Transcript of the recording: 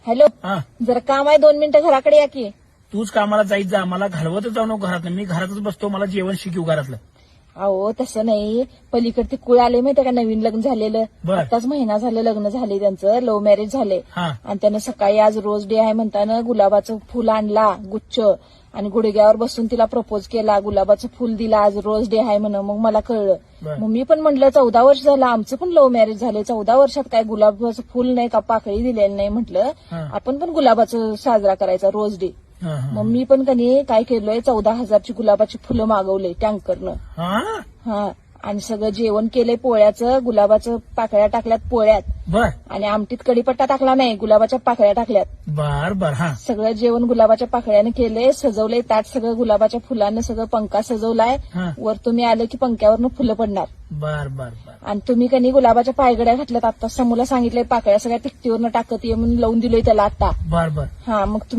Hello, हा जरा काम आहे 2 मिनिटं घराकडे या की. तूच कामाला जाईत जा, मला घालवतच जाऊ नको घरात. मी घरातच बसतो, मला जेवण शिकवू घरातलं. अहो तसं नाही, पलीकडे कुळ आले माहितीये का, नवीन लग्न झालेलं. बर. आताच महिना झालं लग्न झाले त्यांचं, लव्ह मॅरेज झाले. हा आणि त्यानं सकाळी आज रोज डे आहे म्हणताना गुलाबाचं फुल आणला गुच्छ आणि गुडघ्यावर बसून तिला प्रपोज केला, गुलाबाचं फुल दिला. आज रोज डे आहे म्हणून मग मला कळलं. बर. मग मी पण म्हटलं 14 वर्ष झालं आमचं पण लव्ह मॅरेज झाले, 14 वर्षात काय गुलाबाचं फुल नाही का, पाकळी दिलेली नाही. म्हटलं हा. आपण पण गुलाबाचं साजरा करायचा रोज डे. हा, हा. मग मी पण कधी काय केलंय, 14,000ची गुलाबाची फुलं मागवले टँकरनं. हा हा, आणि सगळं जेवण केलंय पोळ्याचं, गुलाबाचं पाकळ्या टाकल्यात पोळ्यात. बर आणि आमटीत कढीपत्ता टाकला नाही, गुलाबाच्या पाकळ्या टाकल्यात. बर बर. हा सगळं जेवण गुलाबाच्या पाकळ्याने केलंय, सजवलंय ताट सगळं गुलाबाच्या फुलानं, सगळं पंखा सजवलाय. हा. वर तुम्ही आलं की पंख्यावरनं फुलं पडणार. बर बर बर. आणि तुम्ही कधी गुलाबाच्या पायगड्या घातल्यात, आता समूला सांगितलंय पाकळ्या सगळ्या तिकटीवरनं टाकत ये म्हणून लावून दिलोय त्याला आता. बर बर. हा, मग तुम्ही